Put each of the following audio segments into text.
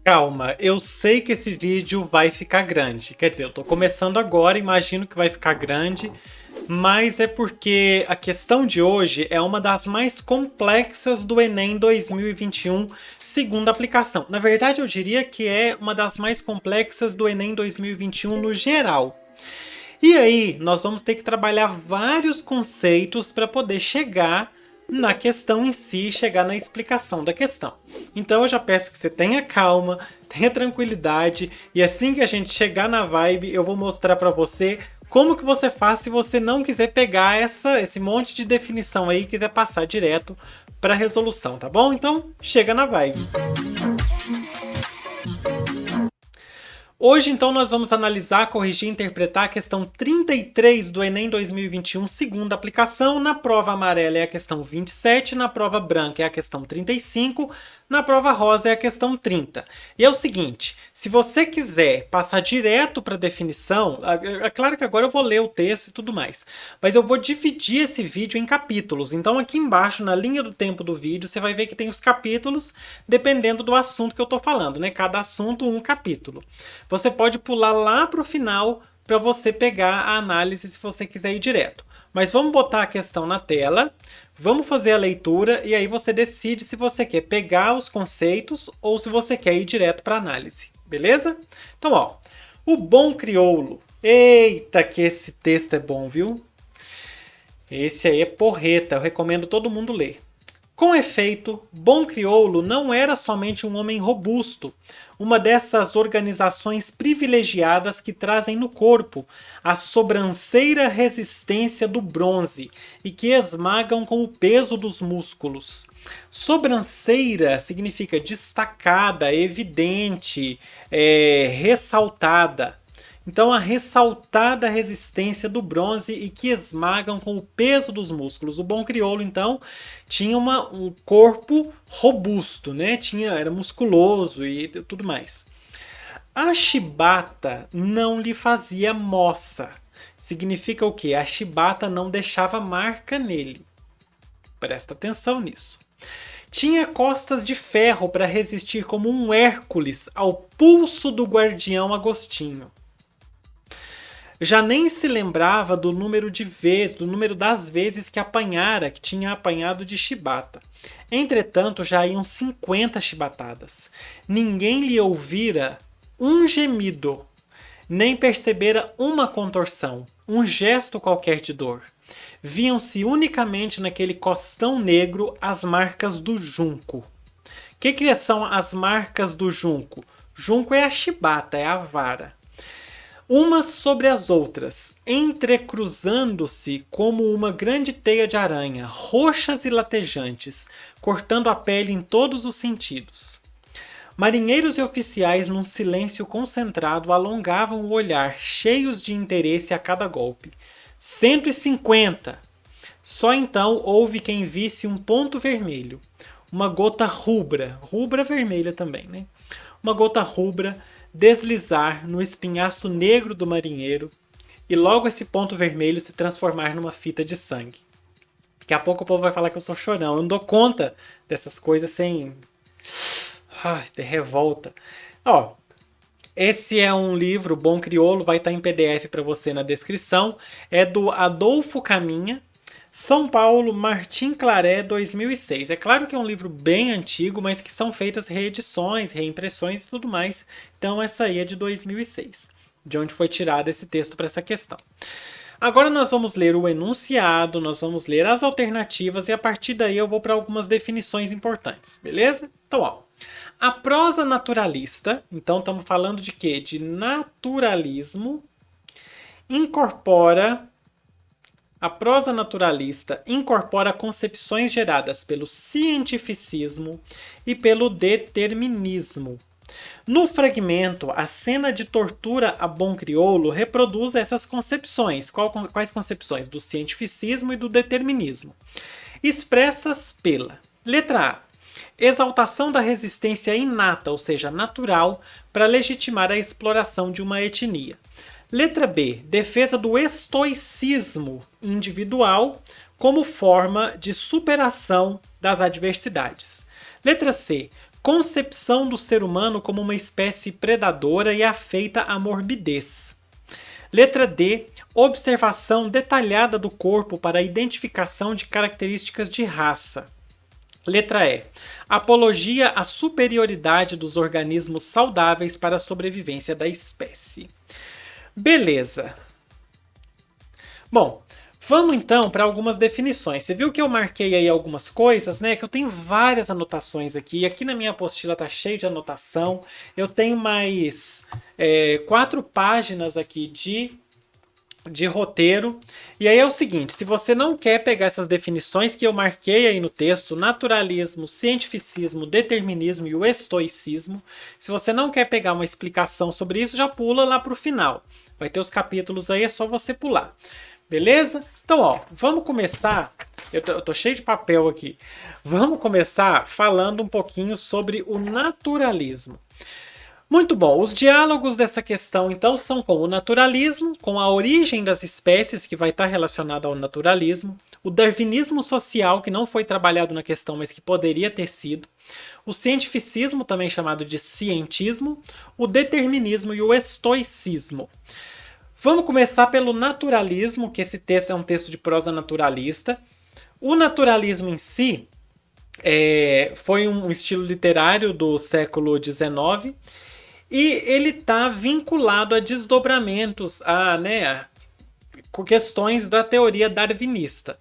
Calma, eu sei que esse vídeo vai ficar grande. Quer dizer, eu tô começando agora, imagino que vai ficar grande, mas é porque a questão de hoje é uma das mais complexas do Enem 2021, segunda aplicação. Na verdade, eu diria que é uma das mais complexas do Enem 2021 no geral. E aí, nós vamos ter que trabalhar vários conceitos para poder chegar na questão em si, chegar na explicação da questão. Então eu já peço que você tenha calma, tenha tranquilidade, e assim que a gente chegar na vibe, eu vou mostrar para você como que você faz se você não quiser pegar esse monte de definição aí e quiser passar direto para a resolução, tá bom? Então, chega na vibe. Hoje, então, nós vamos analisar, corrigir e interpretar a questão 33 do Enem 2021, segunda aplicação. Na prova amarela é a questão 27, na prova branca é a questão 35, na prova rosa é a questão 30. E é o seguinte, se você quiser passar direto para a definição, é claro que agora eu vou ler o texto e tudo mais, mas eu vou dividir esse vídeo em capítulos. Então aqui embaixo, na linha do tempo do vídeo, você vai ver que tem os capítulos, dependendo do assunto que eu estou falando, né? Cada assunto, um capítulo. Você pode pular lá para o final para você pegar a análise se você quiser ir direto. Mas vamos botar a questão na tela, vamos fazer a leitura e aí você decide se você quer pegar os conceitos ou se você quer ir direto para a análise, beleza? Então, ó, o bom crioulo. Eita, que esse texto é bom, viu? Esse aí é porreta, eu recomendo todo mundo ler. Com efeito, Bom Crioulo não era somente um homem robusto, uma dessas organizações privilegiadas que trazem no corpo a sobranceira resistência do bronze e que esmagam com o peso dos músculos. Sobranceira significa destacada, evidente, ressaltada. Então, a ressaltada resistência do bronze e que esmagam com o peso dos músculos. O bom crioulo, então, tinha um corpo robusto, né? Era musculoso e tudo mais. A chibata não lhe fazia moça. Significa o quê? A chibata não deixava marca nele. Presta atenção nisso. Tinha costas de ferro para resistir como um Hércules ao pulso do guardião Agostinho. Já nem se lembrava do número das vezes que tinha apanhado de chibata. Entretanto, já iam 50 chibatadas. Ninguém lhe ouvira um gemido, nem percebera uma contorção, um gesto qualquer de dor. Viam-se unicamente naquele costão negro as marcas do junco. O que são as marcas do junco? Junco é a chibata, é a vara. Umas sobre as outras, entrecruzando-se como uma grande teia de aranha, roxas e latejantes, cortando a pele em todos os sentidos. Marinheiros e oficiais, num silêncio concentrado, alongavam o olhar, cheios de interesse a cada golpe. 150! Só então houve quem visse um ponto vermelho, uma gota rubra vermelha também, né? Uma gota rubra deslizar no espinhaço negro do marinheiro e logo esse ponto vermelho se transformar numa fita de sangue. Daqui a pouco o povo vai falar que eu sou chorão. Eu não dou conta dessas coisas sem ter revolta. Ó, esse é um livro, Bom Crioulo, vai estar em PDF para você na descrição. É do Adolfo Caminha, São Paulo, Martim Claré, 2006. É claro que é um livro bem antigo, mas que são feitas reedições, reimpressões e tudo mais. Então essa aí é de 2006, de onde foi tirado esse texto para essa questão. Agora nós vamos ler o enunciado, nós vamos ler as alternativas e a partir daí eu vou para algumas definições importantes, beleza? Então, ó, a prosa naturalista, então estamos falando de quê? De naturalismo, a prosa naturalista incorpora concepções geradas pelo cientificismo e pelo determinismo. No fragmento, a cena de tortura a bom crioulo reproduz essas concepções. Quais concepções? Do cientificismo e do determinismo. Expressas pela letra A. Exaltação da resistência inata, ou seja, natural, para legitimar a exploração de uma etnia. Letra B. Defesa do estoicismo individual como forma de superação das adversidades. Letra C. concepção do ser humano como uma espécie predadora e afeita à morbidez. Letra D. Observação detalhada do corpo para a identificação de características de raça. Letra E. Apologia à superioridade dos organismos saudáveis para a sobrevivência da espécie. Beleza. Bom, vamos então para algumas definições. Você viu que eu marquei aí algumas coisas, né? Que eu tenho várias anotações aqui. Aqui na minha apostila tá cheio de anotação. Eu tenho mais 4 páginas aqui de roteiro. E aí é o seguinte, se você não quer pegar essas definições que eu marquei aí no texto, naturalismo, cientificismo, determinismo e o estoicismo, se você não quer pegar uma explicação sobre isso, já pula lá para o final. Vai ter os capítulos aí, é só você pular. Beleza? Então, ó, vamos começar. Eu tô cheio de papel aqui. Vamos começar falando um pouquinho sobre o naturalismo. Muito bom, os diálogos dessa questão então são com o naturalismo, com a origem das espécies, que vai estar relacionado ao naturalismo, o darwinismo social, que não foi trabalhado na questão, mas que poderia ter sido, o cientificismo, também chamado de cientismo, o determinismo e o estoicismo. Vamos começar pelo naturalismo, que esse texto é um texto de prosa naturalista. O naturalismo em si foi um estilo literário do século XIX, e ele está vinculado a desdobramentos, a questões da teoria darwinista.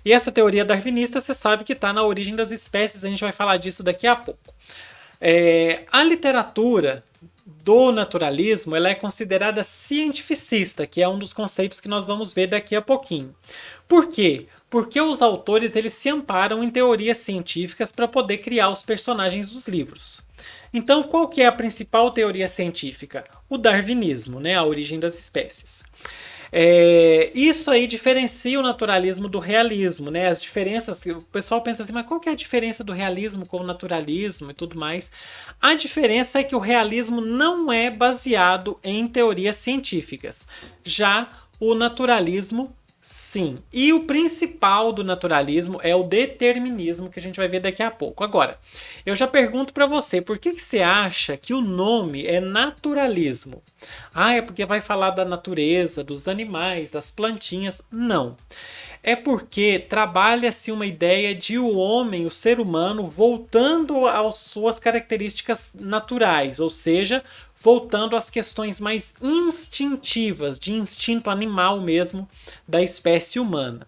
E essa teoria darwinista, você sabe que está na origem das espécies, a gente vai falar disso daqui a pouco. A literatura do naturalismo ela é considerada cientificista, que é um dos conceitos que nós vamos ver daqui a pouquinho. Por quê? Porque os autores eles se amparam em teorias científicas para poder criar os personagens dos livros. Então, qual que é a principal teoria científica? O darwinismo, né? A origem das espécies. Isso aí diferencia o naturalismo do realismo, né? As diferenças, o pessoal pensa assim, mas qual que é a diferença do realismo com o naturalismo e tudo mais? A diferença é que o realismo não é baseado em teorias científicas. Já o naturalismo, sim. E o principal do naturalismo é o determinismo, que a gente vai ver daqui a pouco. Agora, eu já pergunto para você, por que você acha que o nome é naturalismo? É porque vai falar da natureza, dos animais, das plantinhas. Não. É porque trabalha-se uma ideia de o homem, o ser humano, voltando às suas características naturais, ou seja, voltando às questões mais instintivas, de instinto animal mesmo, da espécie humana.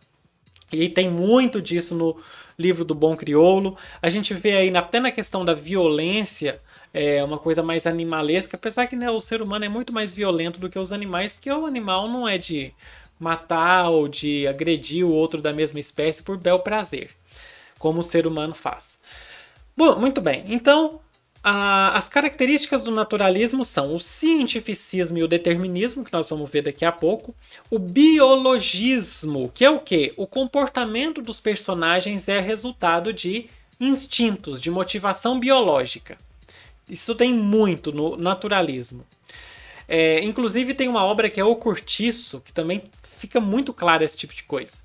E tem muito disso no livro do Bom Crioulo. A gente vê aí até na questão da violência, uma coisa mais animalesca, apesar que o ser humano é muito mais violento do que os animais, porque o animal não é de matar ou de agredir o outro da mesma espécie por bel prazer, como o ser humano faz. Bom, muito bem, então as características do naturalismo são o cientificismo e o determinismo, que nós vamos ver daqui a pouco. O biologismo, que é o quê? O comportamento dos personagens é resultado de instintos, de motivação biológica. Isso tem muito no naturalismo. Inclusive tem uma obra que é O Cortiço, que também fica muito claro esse tipo de coisa.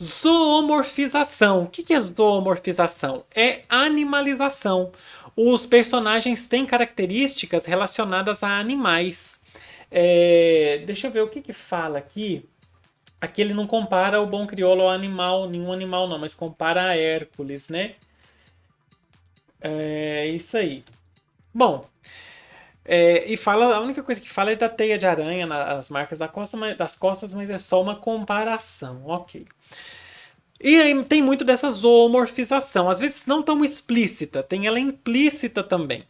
Zoomorfização. O que é zoomorfização? É animalização. Os personagens têm características relacionadas a animais. Deixa eu ver o que fala aqui. Aqui ele não compara o Bom Crioulo ao animal, nenhum animal não, mas compara a Hércules, né? Isso aí. Bom, e fala, a única coisa que fala é da teia de aranha nas marcas das costas, mas é só uma comparação, ok. E aí tem muito dessa zoomorfização, às vezes não tão explícita, tem ela implícita também.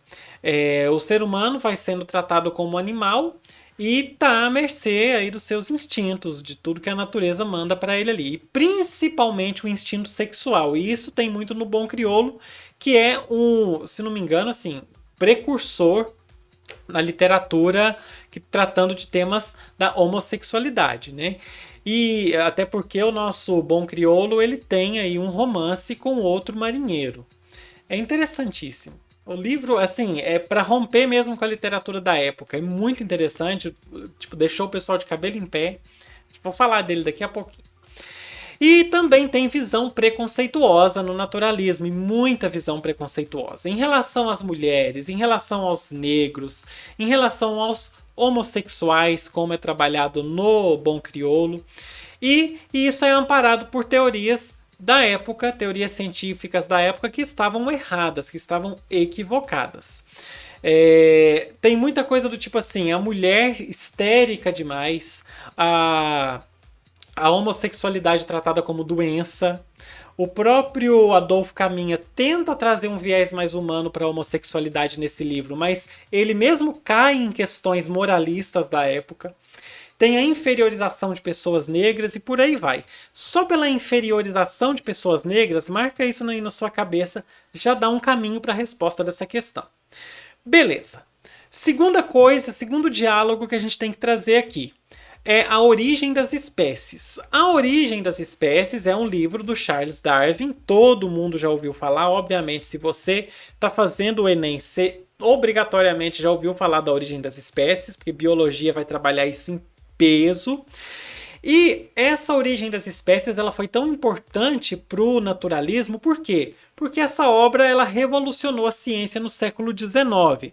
O ser humano vai sendo tratado como animal e tá à mercê aí dos seus instintos, de tudo que a natureza manda para ele ali. E principalmente o instinto sexual, e isso tem muito no Bom Crioulo, que é se não me engano, assim, precursor na literatura tratando de temas da homossexualidade, né? E até porque o nosso Bom Crioulo ele tem aí um romance com outro marinheiro. É interessantíssimo. O livro, assim, é para romper mesmo com a literatura da época. É muito interessante, tipo, deixou o pessoal de cabelo em pé. Vou falar dele daqui a pouquinho. E também tem visão preconceituosa no naturalismo, e muita visão preconceituosa em relação às mulheres, em relação aos negros, em relação aos homossexuais, como é trabalhado no Bom Crioulo. E isso é amparado por teorias da época, teorias científicas da época que estavam erradas, que estavam equivocadas. Tem muita coisa do tipo assim, a mulher histérica demais, a homossexualidade tratada como doença. O próprio Adolfo Caminha tenta trazer um viés mais humano para a homossexualidade nesse livro, mas ele mesmo cai em questões moralistas da época. Tem a inferiorização de pessoas negras e por aí vai. Só pela inferiorização de pessoas negras, marca isso aí na sua cabeça, já dá um caminho para a resposta dessa questão. Beleza. Segunda coisa, segundo diálogo que a gente tem que trazer aqui é A Origem das Espécies. A Origem das Espécies é um livro do Charles Darwin, todo mundo já ouviu falar. Obviamente, se você está fazendo o Enem, você obrigatoriamente já ouviu falar da Origem das Espécies, porque biologia vai trabalhar isso em peso. E essa Origem das Espécies ela foi tão importante para o naturalismo, por quê? Porque essa obra ela revolucionou a ciência no século XIX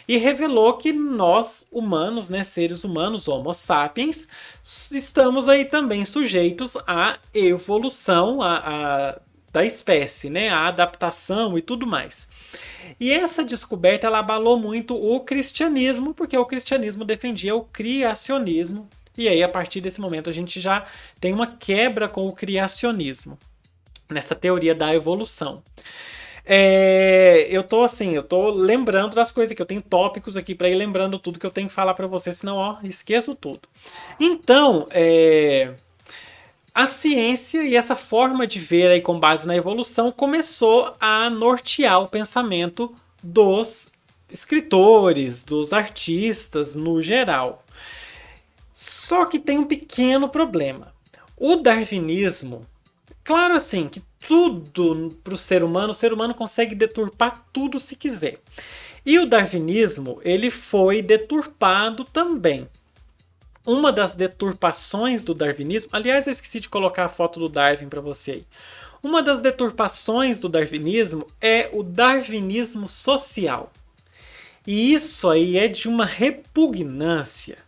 e revelou que nós, humanos, né, seres humanos, Homo sapiens, estamos aí também sujeitos à evolução da espécie, né, à adaptação e tudo mais. E essa descoberta ela abalou muito o cristianismo, porque o cristianismo defendia o criacionismo. E aí, a partir desse momento, a gente já tem uma quebra com o criacionismo, nessa teoria da evolução. Eu tô lembrando das coisas que eu tenho tópicos aqui para ir lembrando tudo que eu tenho que falar para você, senão, ó, esqueço tudo. Então, a ciência e essa forma de ver aí com base na evolução começou a nortear o pensamento dos escritores, dos artistas no geral. Só que tem um pequeno problema. O darwinismo, claro assim, que tudo para o ser humano consegue deturpar tudo se quiser. E o darwinismo, ele foi deturpado também. Uma das deturpações do darwinismo, aliás, eu esqueci de colocar a foto do Darwin para você aí. Uma das deturpações do darwinismo é o darwinismo social. E isso aí é de uma repugnância.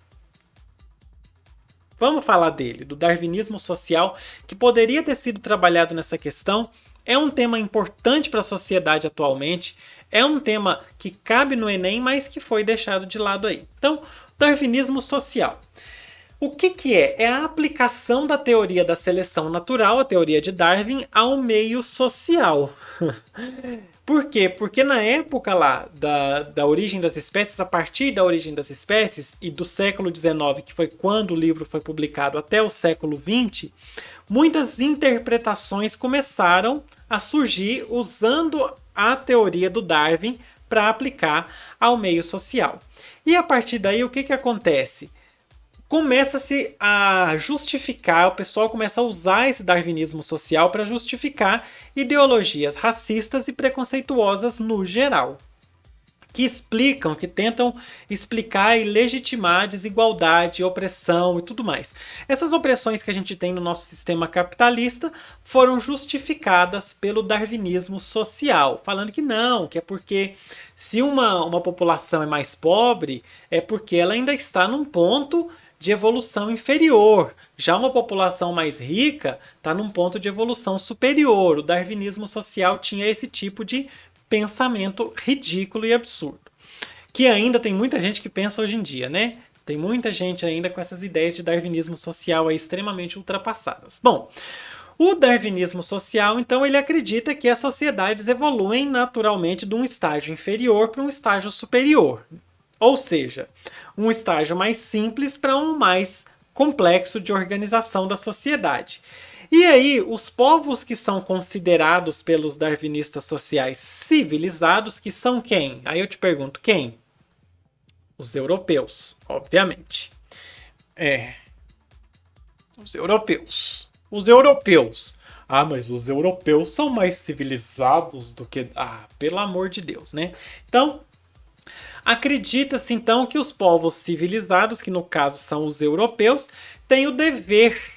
Vamos falar dele, do darwinismo social, que poderia ter sido trabalhado nessa questão. É um tema importante para a sociedade atualmente, é um tema que cabe no Enem, mas que foi deixado de lado aí. Então, darwinismo social. O que é? É a aplicação da teoria da seleção natural, a teoria de Darwin, ao meio social. Por quê? Porque na época lá da origem das espécies, a partir da origem das espécies e do século XIX, que foi quando o livro foi publicado, até o século XX, muitas interpretações começaram a surgir usando a teoria do Darwin para aplicar ao meio social. E a partir daí, o que acontece? Começa-se a justificar, o pessoal começa a usar esse darwinismo social para justificar ideologias racistas e preconceituosas no geral, que tentam explicar e legitimar a desigualdade, opressão e tudo mais. Essas opressões que a gente tem no nosso sistema capitalista foram justificadas pelo darwinismo social, falando que não, que é porque se uma população é mais pobre, é porque ela ainda está num ponto de evolução inferior. Já uma população mais rica está num ponto de evolução superior. O darwinismo social tinha esse tipo de pensamento ridículo e absurdo. Que ainda tem muita gente que pensa hoje em dia, né? Tem muita gente ainda com essas ideias de darwinismo social aí extremamente ultrapassadas. Bom, o darwinismo social, então, ele acredita que as sociedades evoluem naturalmente de um estágio inferior para um estágio superior. Ou seja, um estágio mais simples para um mais complexo de organização da sociedade. E aí, os povos que são considerados pelos darwinistas sociais civilizados, que são quem? Aí eu te pergunto, quem? Os europeus, obviamente. Os europeus. Os europeus. Ah, mas os europeus são mais civilizados do que... Ah, pelo amor de Deus, né? Então, acredita-se então que os povos civilizados, que no caso são os europeus, têm o dever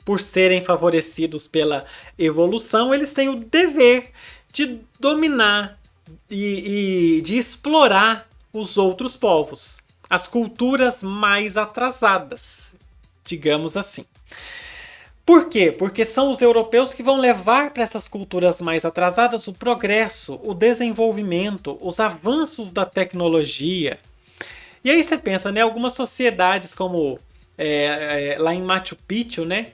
por serem favorecidos pela evolução, eles têm o dever de dominar e de explorar os outros povos, as culturas mais atrasadas, digamos assim. Por quê? Porque são os europeus que vão levar para essas culturas mais atrasadas o progresso, o desenvolvimento, os avanços da tecnologia. E aí você pensa, né? Algumas sociedades como lá em Machu Picchu, né?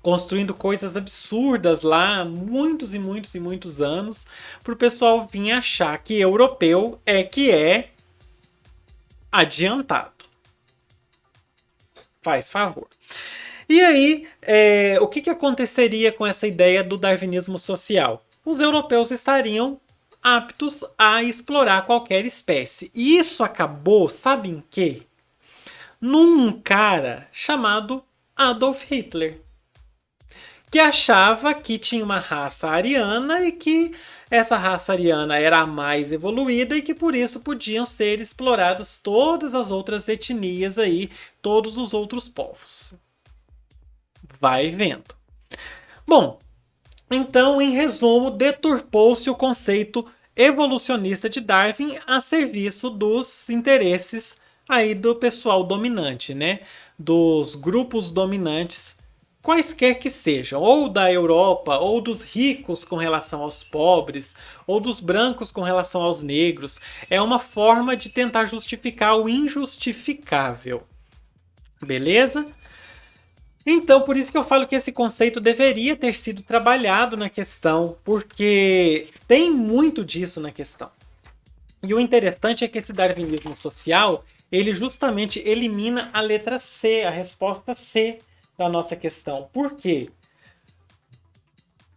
Construindo coisas absurdas lá, muitos e muitos e muitos anos, para o pessoal vir achar que europeu que é adiantado. Faz favor. E aí, o que aconteceria com essa ideia do darwinismo social? Os europeus estariam aptos a explorar qualquer espécie. E isso acabou, sabe em quê? Num cara chamado Adolf Hitler, que achava que tinha uma raça ariana e que essa raça ariana era a mais evoluída e que por isso podiam ser explorados todas as outras etnias aí, todos os outros povos. Vai vendo. Bom, então, em resumo, deturpou-se o conceito evolucionista de Darwin a serviço dos interesses aí do pessoal dominante, né? Dos grupos dominantes, quaisquer que sejam, ou da Europa, ou dos ricos com relação aos pobres, ou dos brancos com relação aos negros. É uma forma de tentar justificar o injustificável. Beleza? Então, por isso que eu falo que esse conceito deveria ter sido trabalhado na questão, porque tem muito disso na questão. E o interessante é que esse darwinismo social, ele justamente elimina a letra C, a resposta C da nossa questão. Por quê?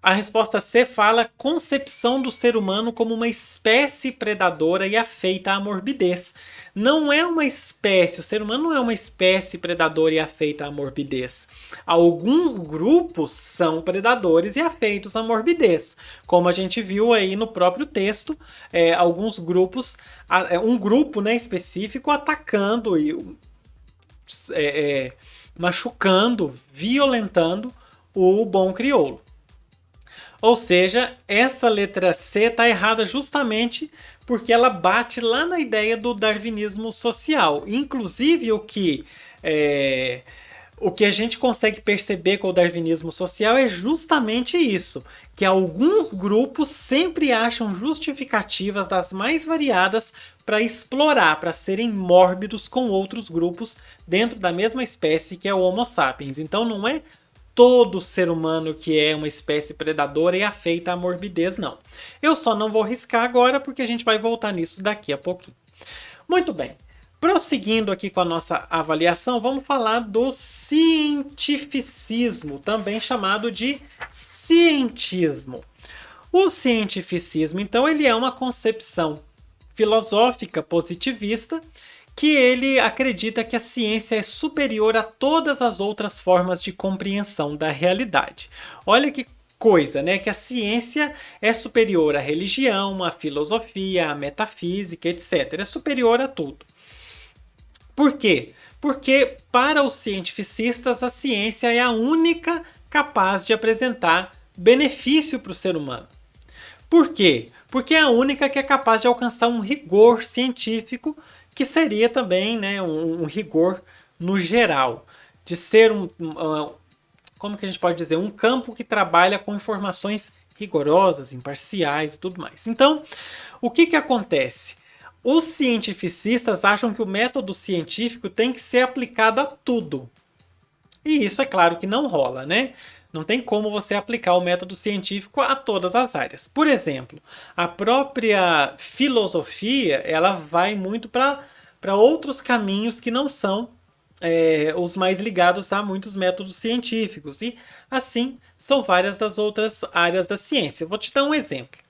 A resposta C fala concepção do ser humano como uma espécie predadora e afeita à morbidez. Não é uma espécie, o ser humano não é uma espécie predadora e afeita à morbidez. Alguns grupos são predadores e afeitos à morbidez. Como a gente viu aí no próprio texto, alguns grupos, um grupo, né, específico atacando e machucando, violentando o bom crioulo. Ou seja, essa letra C está errada justamente porque ela bate lá na ideia do darwinismo social. Inclusive, o que a gente consegue perceber com o darwinismo social é justamente isso, que alguns grupos sempre acham justificativas das mais variadas para explorar, para serem mórbidos com outros grupos dentro da mesma espécie que é o Homo sapiens. Então não é todo ser humano que é uma espécie predadora e afeita à morbidez, não. Eu só não vou riscar agora porque a gente vai voltar nisso daqui a pouquinho. Muito bem. Prosseguindo aqui com a nossa avaliação, vamos falar do cientificismo, também chamado de cientismo. O cientificismo, então, ele é uma concepção filosófica positivista que ele acredita que a ciência é superior a todas as outras formas de compreensão da realidade. Olha que coisa, né? Que a ciência é superior à religião, à filosofia, à metafísica, etc. É superior a tudo. Por quê? Porque para os cientificistas a ciência é a única capaz de apresentar benefício para o ser humano. Por quê? Porque é a única que é capaz de alcançar um rigor científico que seria também, né, um rigor no geral, de ser como que a gente pode dizer, um campo que trabalha com informações rigorosas, imparciais e tudo mais. Então, o que acontece? Os cientificistas acham que o método científico tem que ser aplicado a tudo. E isso é claro que não rola, né? Não tem como você aplicar o método científico a todas as áreas. Por exemplo, a própria filosofia ela vai muito para outros caminhos que não são os mais ligados a muitos métodos científicos. E assim são várias das outras áreas da ciência. Vou te dar um exemplo.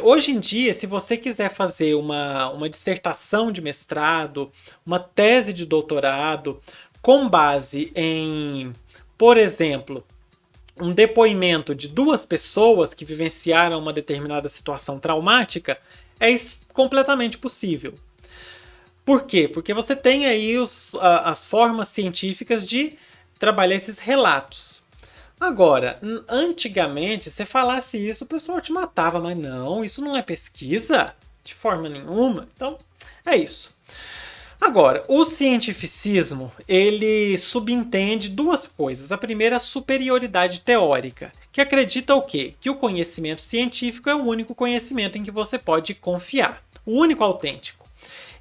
Hoje em dia, se você quiser fazer uma dissertação de mestrado, uma tese de doutorado, com base em, por exemplo, um depoimento de duas pessoas que vivenciaram uma determinada situação traumática, é completamente possível. Por quê? Porque você tem aí as formas científicas de trabalhar esses relatos. Agora, antigamente, se falasse isso, o pessoal te matava, mas não, isso não é pesquisa de forma nenhuma. Então, é isso. Agora, o cientificismo, ele subentende duas coisas. A primeira é a superioridade teórica, que acredita o quê? Que o conhecimento científico é o único conhecimento em que você pode confiar, o único autêntico.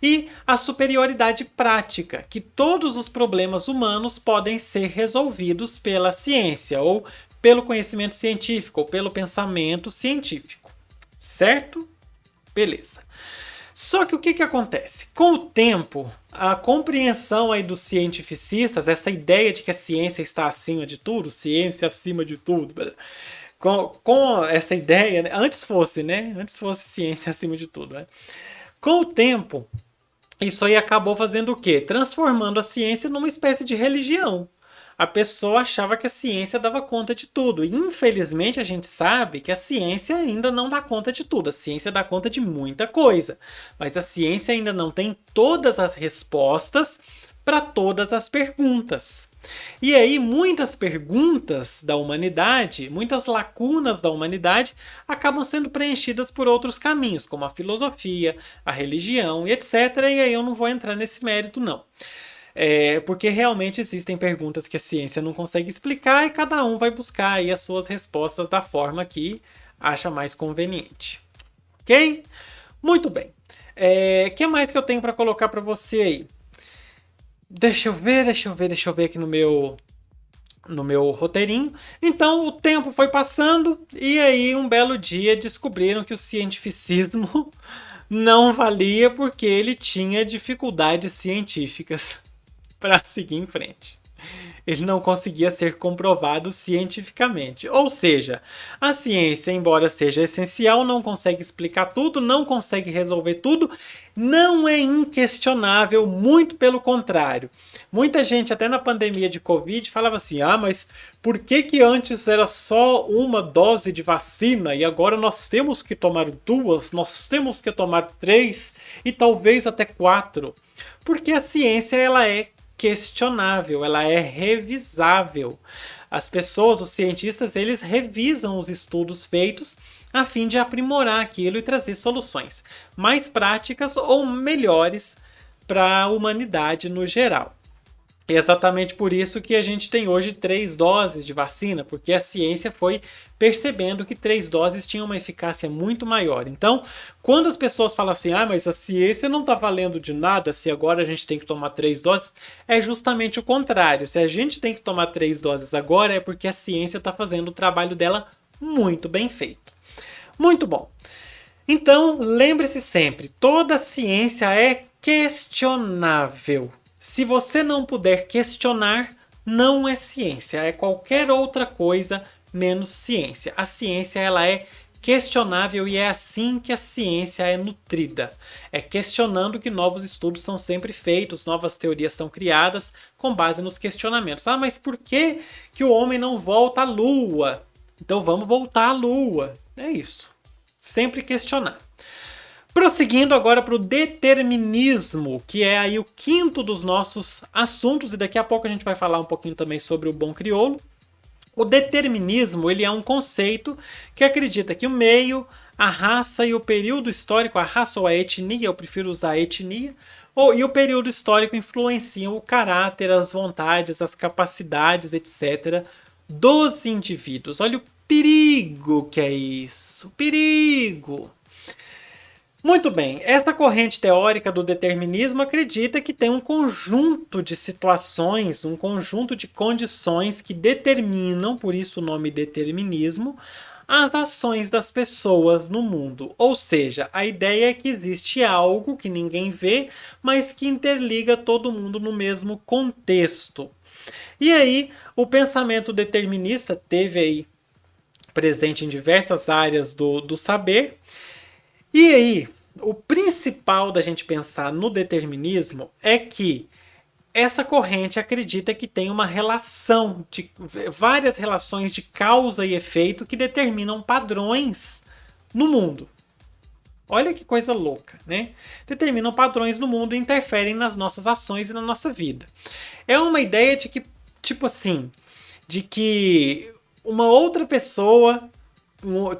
E a superioridade prática, que todos os problemas humanos podem ser resolvidos pela ciência, ou pelo conhecimento científico, ou pelo pensamento científico. Certo? Beleza. Só que o que acontece? Com o tempo, a compreensão aí dos cientificistas, essa ideia de que a ciência está acima de tudo, ciência acima de tudo, com essa ideia, né? Antes fosse ciência acima de tudo, né? Com o tempo, isso aí acabou fazendo o quê? Transformando a ciência numa espécie de religião. A pessoa achava que a ciência dava conta de tudo. E, infelizmente, a gente sabe que a ciência ainda não dá conta de tudo. A ciência dá conta de muita coisa. Mas a ciência ainda não tem todas as respostas para todas as perguntas. E aí, muitas perguntas da humanidade, muitas lacunas da humanidade, acabam sendo preenchidas por outros caminhos, como a filosofia, a religião e etc. E aí eu não vou entrar nesse mérito, não. Porque realmente existem perguntas que a ciência não consegue explicar e cada um vai buscar aí as suas respostas da forma que acha mais conveniente. Ok? Muito bem. O que mais que eu tenho para colocar para você aí? Deixa eu ver aqui no meu roteirinho. Então o tempo foi passando e aí um belo dia descobriram que o cientificismo não valia porque ele tinha dificuldades científicas para seguir em frente. Ele não conseguia ser comprovado cientificamente. Ou seja, a ciência, embora seja essencial, não consegue explicar tudo, não consegue resolver tudo, não é inquestionável, muito pelo contrário. Muita gente, até na pandemia de Covid, falava assim: mas por que antes era só uma dose de vacina e agora nós temos que tomar 2, nós temos que tomar 3 e talvez até 4? Porque a ciência, ela é questionável, ela é revisável. As pessoas, os cientistas, eles revisam os estudos feitos a fim de aprimorar aquilo e trazer soluções mais práticas ou melhores para a humanidade no geral. É exatamente por isso que a gente tem hoje 3 doses de vacina, porque a ciência foi percebendo que 3 doses tinham uma eficácia muito maior. Então, quando as pessoas falam assim, mas a ciência não está valendo de nada se agora a gente tem que tomar 3 doses, é justamente o contrário. Se a gente tem que tomar 3 doses agora, é porque a ciência está fazendo o trabalho dela muito bem feito. Muito bom. Então, lembre-se sempre, toda ciência é questionável. Se você não puder questionar, não é ciência, é qualquer outra coisa menos ciência. A ciência, ela é questionável e é assim que a ciência é nutrida. É questionando que novos estudos são sempre feitos, novas teorias são criadas com base nos questionamentos. Mas por que o homem não volta à Lua? Então vamos voltar à Lua. É isso. Sempre questionar. Prosseguindo agora para o determinismo, que é aí o quinto dos nossos assuntos, e daqui a pouco a gente vai falar um pouquinho também sobre o bom crioulo. O determinismo, ele é um conceito que acredita que o meio, a raça e o período histórico, a raça ou a etnia, eu prefiro usar a etnia, e o período histórico influenciam o caráter, as vontades, as capacidades, etc. dos indivíduos. Olha o perigo que é isso, perigo! Muito bem, essa corrente teórica do determinismo acredita que tem um conjunto de situações, um conjunto de condições que determinam, por isso o nome determinismo, as ações das pessoas no mundo. Ou seja, a ideia é que existe algo que ninguém vê, mas que interliga todo mundo no mesmo contexto. E aí, o pensamento determinista teve aí presente em diversas áreas do saber. E aí, o principal da gente pensar no determinismo é que essa corrente acredita que tem uma relação, várias relações de causa e efeito que determinam padrões no mundo. Olha que coisa louca, né? Determinam padrões no mundo e interferem nas nossas ações e na nossa vida. É uma ideia de que tipo assim, de que uma outra pessoa,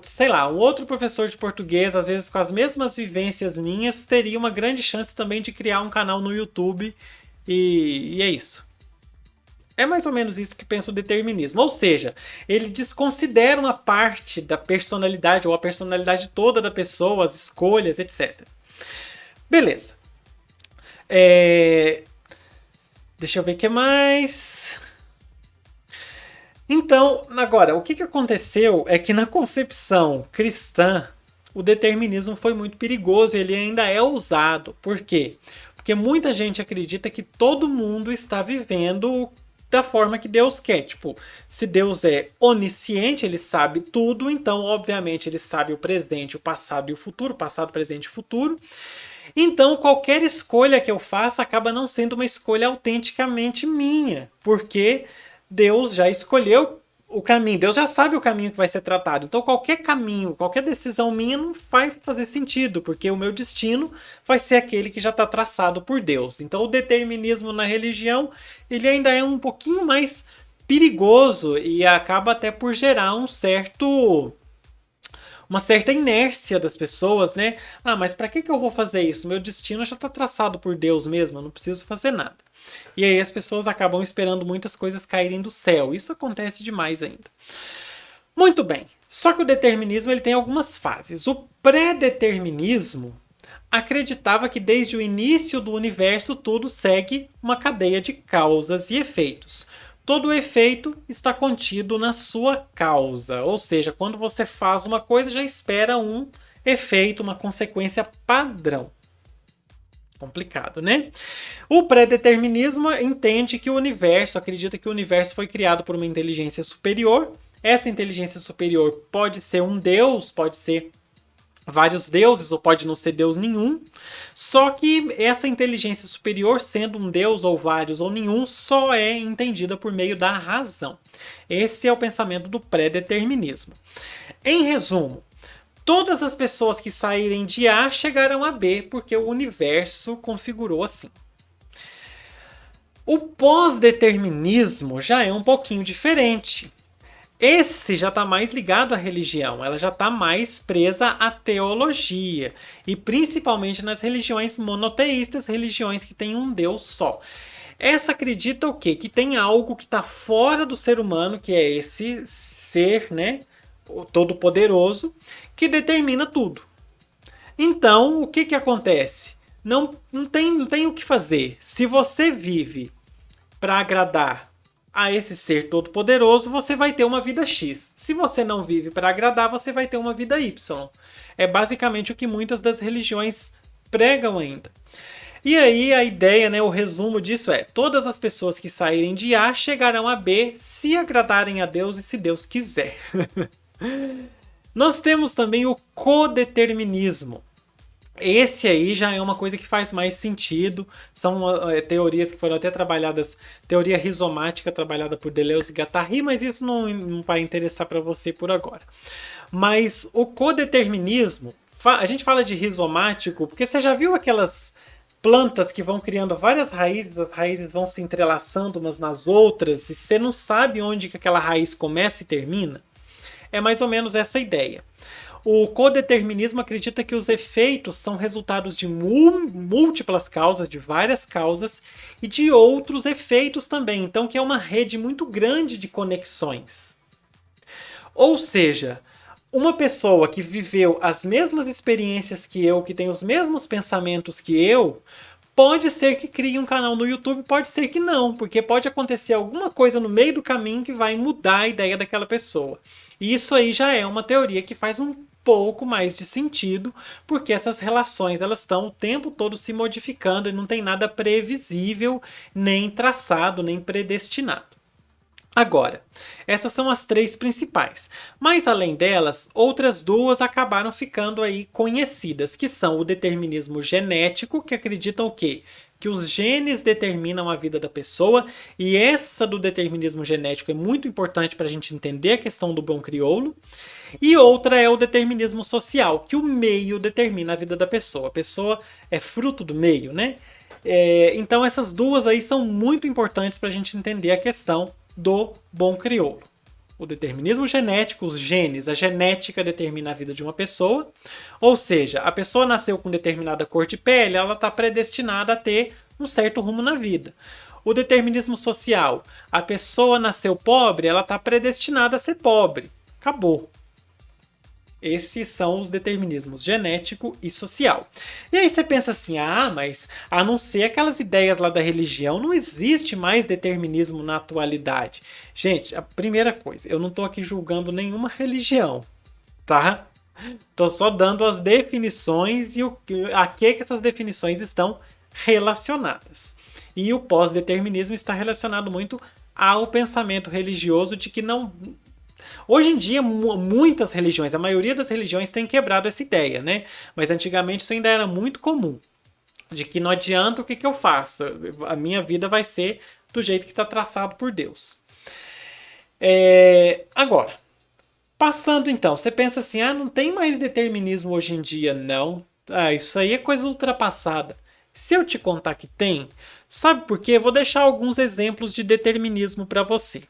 sei lá, um outro professor de português, às vezes com as mesmas vivências minhas, teria uma grande chance também de criar um canal no YouTube e é isso. É mais ou menos isso que pensa o determinismo. Ou seja, ele desconsidera uma parte da personalidade ou a personalidade toda da pessoa, as escolhas, etc. Beleza. É... Deixa eu ver o que mais. Então, agora, o que aconteceu é que na concepção cristã, o determinismo foi muito perigoso e ele ainda é usado. Por quê? Porque muita gente acredita que todo mundo está vivendo da forma que Deus quer. Tipo, se Deus é onisciente, ele sabe tudo, então, obviamente, ele sabe o presente, o passado e o futuro, passado, presente e futuro. Então, qualquer escolha que eu faça acaba não sendo uma escolha autenticamente minha, porque Deus já escolheu o caminho, Deus já sabe o caminho que vai ser tratado. Então, qualquer caminho, qualquer decisão minha não vai fazer sentido, porque o meu destino vai ser aquele que já está traçado por Deus. Então, o determinismo na religião, ele ainda é um pouquinho mais perigoso e acaba até por gerar uma certa inércia das pessoas, né? Ah, mas para que eu vou fazer isso? Meu destino já está traçado por Deus mesmo, eu não preciso fazer nada. E aí as pessoas acabam esperando muitas coisas caírem do céu. Isso acontece demais ainda. Muito bem. Só que o determinismo ele tem algumas fases. O pré-determinismo acreditava que desde o início do universo tudo segue uma cadeia de causas e efeitos. Todo efeito está contido na sua causa, ou seja, quando você faz uma coisa já espera um efeito, uma consequência padrão. Complicado, né? O pré-determinismo entende que o universo, acredita que o universo foi criado por uma inteligência superior. Essa inteligência superior pode ser um deus, pode ser vários deuses ou pode não ser deus nenhum. Só que essa inteligência superior, sendo um deus ou vários ou nenhum, só é entendida por meio da razão. Esse é o pensamento do pré-determinismo. Em resumo, todas as pessoas que saírem de A chegarão a B porque o universo configurou assim. O pós-determinismo já é um pouquinho diferente. Esse já está mais ligado à religião, ela já está mais presa à teologia, e principalmente nas religiões monoteístas, religiões que têm um Deus só. Essa acredita o quê? Que tem algo que está fora do ser humano, que é esse ser, né, todo-poderoso, que determina tudo. Então, o que acontece? Não tem o que fazer. Se você vive para agradar a esse ser todo-poderoso, você vai ter uma vida X. Se você não vive para agradar, você vai ter uma vida Y. É basicamente o que muitas das religiões pregam ainda. E aí a ideia, né, o resumo disso é: todas as pessoas que saírem de A chegarão a B se agradarem a Deus e se Deus quiser. Nós temos também o codeterminismo. Esse aí já é uma coisa que faz mais sentido. São teorias que foram até trabalhadas, teoria rizomática trabalhada por Deleuze e Guattari, mas isso não vai interessar para você por agora. Mas o codeterminismo, a gente fala de rizomático porque você já viu aquelas plantas que vão criando várias raízes, as raízes vão se entrelaçando umas nas outras e você não sabe onde que aquela raiz começa e termina? É mais ou menos essa ideia. O codeterminismo acredita que os efeitos são resultados de múltiplas causas, de várias causas, e de outros efeitos também. Então, que é uma rede muito grande de conexões. Ou seja, uma pessoa que viveu as mesmas experiências que eu, que tem os mesmos pensamentos que eu, pode ser que crie um canal no YouTube, pode ser que não, porque pode acontecer alguma coisa no meio do caminho que vai mudar a ideia daquela pessoa. E isso aí já é uma teoria que faz um pouco mais de sentido, porque essas relações elas estão o tempo todo se modificando e não tem nada previsível, nem traçado, nem predestinado. Agora, essas são as três principais. Mas além delas, outras duas acabaram ficando aí conhecidas, que são o determinismo genético, que acreditam o quê? Que os genes determinam a vida da pessoa, e essa do determinismo genético é muito importante para a gente entender a questão do bom crioulo. E outra é o determinismo social, que o meio determina a vida da pessoa. A pessoa é fruto do meio, né? Então essas duas aí são muito importantes para a gente entender a questão do bom crioulo. O determinismo genético, os genes, a genética determina a vida de uma pessoa. Ou seja, a pessoa nasceu com determinada cor de pele, ela está predestinada a ter um certo rumo na vida. O determinismo social, a pessoa nasceu pobre, ela está predestinada a ser pobre. Acabou. Esses são os determinismos genético e social. E aí você pensa assim, mas a não ser aquelas ideias lá da religião, não existe mais determinismo na atualidade. Gente, a primeira coisa, eu não estou aqui julgando nenhuma religião, tá? Estou só dando as definições e a que essas definições estão relacionadas. E o pós-determinismo está relacionado muito ao pensamento religioso de que não... Hoje em dia, muitas religiões, a maioria das religiões tem quebrado essa ideia, né? Mas antigamente isso ainda era muito comum. De que não adianta o que eu faça, a minha vida vai ser do jeito que está traçado por Deus. Agora, passando então, você pensa assim, não tem mais determinismo hoje em dia, não. Isso aí é coisa ultrapassada. Se eu te contar que tem, sabe por quê? Eu vou deixar alguns exemplos de determinismo para você.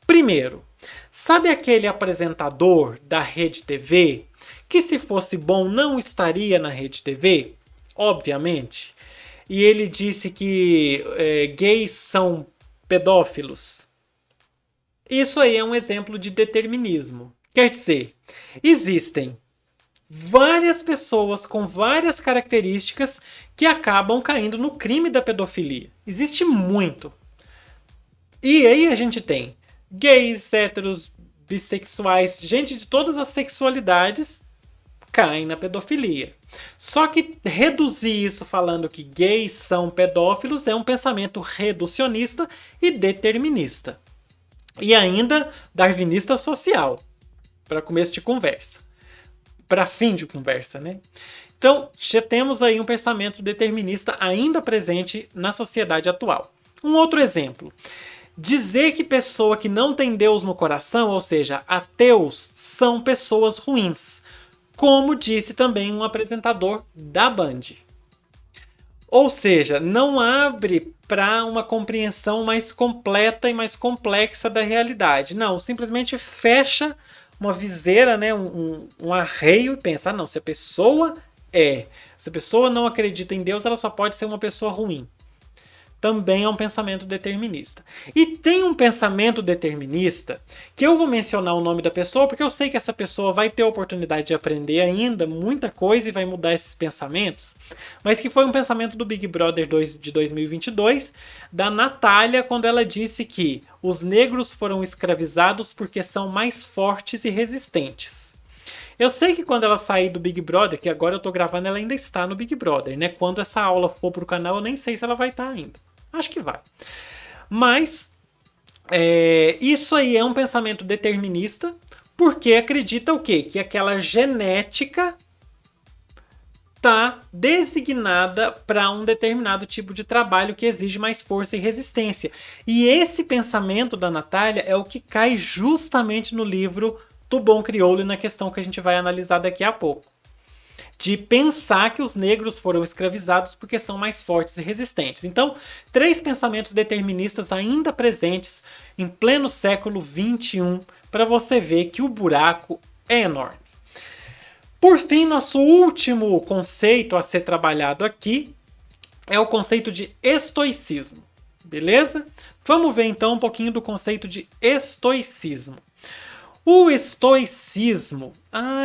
Primeiro, sabe aquele apresentador da Rede TV que, se fosse bom, não estaria na Rede TV? Obviamente. E ele disse que gays são pedófilos. Isso aí é um exemplo de determinismo. Quer dizer, existem várias pessoas com várias características que acabam caindo no crime da pedofilia. Existe muito. E aí a gente tem gays, héteros, bissexuais, gente de todas as sexualidades caem na pedofilia. Só que reduzir isso falando que gays são pedófilos é um pensamento reducionista e determinista. E ainda darwinista social, para começo de conversa. Para fim de conversa, né? Então, já temos aí um pensamento determinista ainda presente na sociedade atual. Um outro exemplo. Dizer que pessoa que não tem Deus no coração, ou seja, ateus, são pessoas ruins. Como disse também um apresentador da Band. Ou seja, não abre para uma compreensão mais completa e mais complexa da realidade. Não, simplesmente fecha uma viseira, né, um arreio e pensa, não, se a pessoa não acredita em Deus, ela só pode ser uma pessoa ruim. Também é um pensamento determinista. E tem um pensamento determinista que eu vou mencionar o nome da pessoa porque eu sei que essa pessoa vai ter a oportunidade de aprender ainda muita coisa e vai mudar esses pensamentos, mas que foi um pensamento do Big Brother de 2022, da Natália, quando ela disse que os negros foram escravizados porque são mais fortes e resistentes. Eu sei que quando ela sair do Big Brother, que agora eu tô gravando, ela ainda está no Big Brother, né? Quando essa aula for pro canal, eu nem sei se ela vai estar ainda. Acho que vai. Mas isso aí é um pensamento determinista, porque acredita o quê? Que aquela genética está designada para um determinado tipo de trabalho que exige mais força e resistência. E esse pensamento da Natália é o que cai justamente no livro do Bom Crioulo e na questão que a gente vai analisar daqui a pouco. De pensar que os negros foram escravizados porque são mais fortes e resistentes. Então, 3 pensamentos deterministas ainda presentes em pleno século XXI para você ver que o buraco é enorme. Por fim, nosso último conceito a ser trabalhado aqui é o conceito de estoicismo. Beleza? Vamos ver então um pouquinho do conceito de estoicismo. O estoicismo...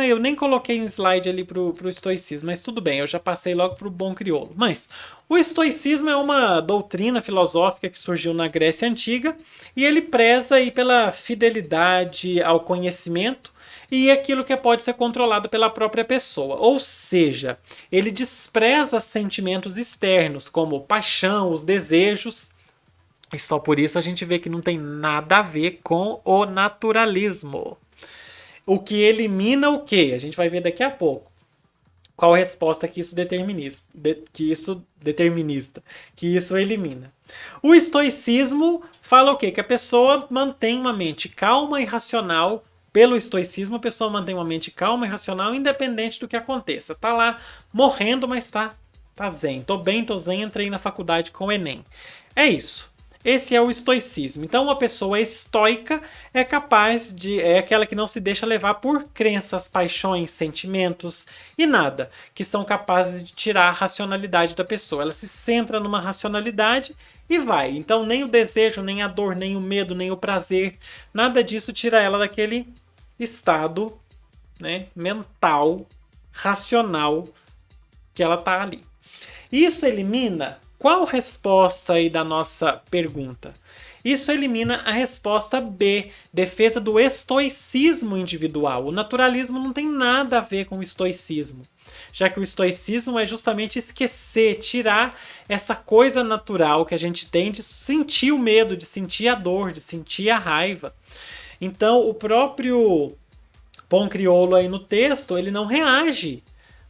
eu nem coloquei um slide ali pro estoicismo, mas tudo bem, eu já passei logo pro bom crioulo. Mas o estoicismo é uma doutrina filosófica que surgiu na Grécia Antiga e ele preza aí pela fidelidade ao conhecimento e aquilo que pode ser controlado pela própria pessoa. Ou seja, ele despreza sentimentos externos, como paixão, os desejos. E só por isso a gente vê que não tem nada a ver com o naturalismo. O que elimina o quê? A gente vai ver daqui a pouco. Qual a resposta que isso que isso elimina. O estoicismo fala o quê? Que a pessoa mantém uma mente calma e racional. Pelo estoicismo, a pessoa mantém uma mente calma e racional independente do que aconteça. Tá lá morrendo, mas tá Tá zen, tô bem, tô zen, entrei na faculdade com o Enem. É isso. Esse é o estoicismo. Então, uma pessoa estoica é capaz de. É aquela que não se deixa levar por crenças, paixões, sentimentos e nada, que são capazes de tirar a racionalidade da pessoa. Ela se centra numa racionalidade e vai. Então, nem o desejo, nem a dor, nem o medo, nem o prazer, nada disso tira ela daquele estado, né, mental, racional que ela tá ali. Isso elimina qual resposta aí da nossa pergunta? Isso elimina a resposta B, defesa do estoicismo individual. O naturalismo não tem nada a ver com o estoicismo, já que o estoicismo é justamente esquecer, tirar essa coisa natural que a gente tem de sentir o medo, de sentir a dor, de sentir a raiva. Então, o próprio Bom Crioulo aí no texto, ele não reage.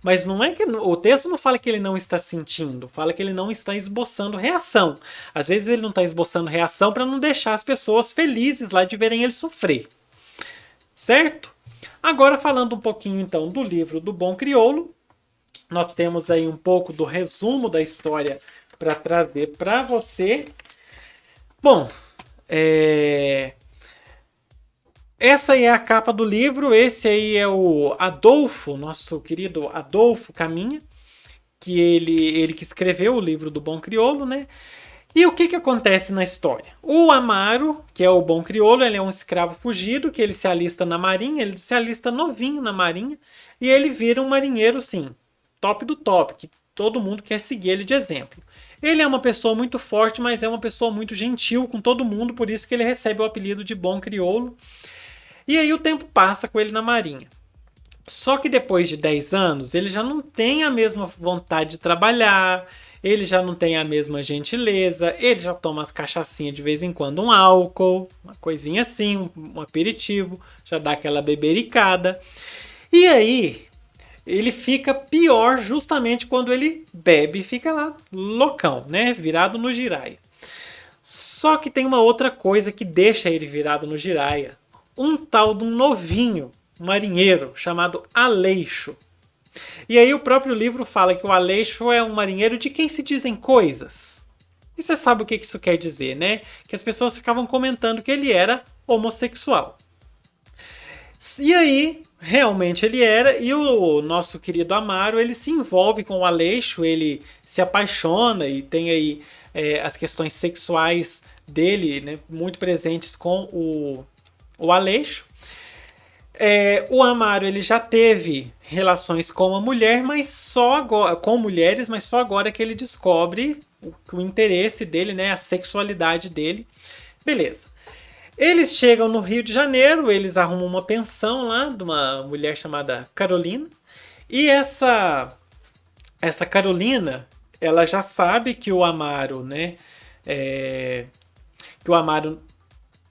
Mas não é que o texto não fala que ele não está sentindo, fala que ele não está esboçando reação. Às vezes ele não está esboçando reação para não deixar as pessoas felizes lá de verem ele sofrer. Certo? Agora falando um pouquinho então do livro do Bom Crioulo, nós temos aí um pouco do resumo da história para trazer para você. Bom, essa aí é a capa do livro, esse aí é o Adolfo, nosso querido Adolfo Caminha, que ele que escreveu o livro do Bom Crioulo, né? E o que acontece na história? O Amaro, que é o Bom Crioulo, ele é um escravo fugido, que ele se alista na marinha, ele se alista novinho na marinha, e ele vira um marinheiro, sim, top do top, que todo mundo quer seguir ele de exemplo. Ele é uma pessoa muito forte, mas é uma pessoa muito gentil com todo mundo, por isso que ele recebe o apelido de Bom Crioulo. E aí o tempo passa com ele na marinha. Só que depois de 10 anos, ele já não tem a mesma vontade de trabalhar, ele já não tem a mesma gentileza, ele já toma as cachaçinhas de vez em quando, um álcool, uma coisinha assim, um aperitivo, já dá aquela bebericada. E aí, ele fica pior justamente quando ele bebe e fica lá loucão, né? Virado no giraia. Só que tem uma outra coisa que deixa ele virado no giraia. Um tal de um novinho marinheiro chamado Aleixo. E aí o próprio livro fala que o Aleixo é um marinheiro de quem se dizem coisas. E você sabe o que isso quer dizer, né? Que as pessoas ficavam comentando que ele era homossexual. E aí, realmente ele era, e o nosso querido Amaro, ele se envolve com o Aleixo, ele se apaixona e tem aí as questões sexuais dele, né, muito presentes com o Aleixo. O Amaro ele já teve relações com uma mulher, mas só agora, com mulheres, mas só agora que ele descobre o interesse dele, né, a sexualidade dele. Beleza. Eles chegam no Rio de Janeiro, eles arrumam uma pensão lá de uma mulher chamada Carolina. E essa Carolina, ela já sabe que o Amaro, né, que o Amaro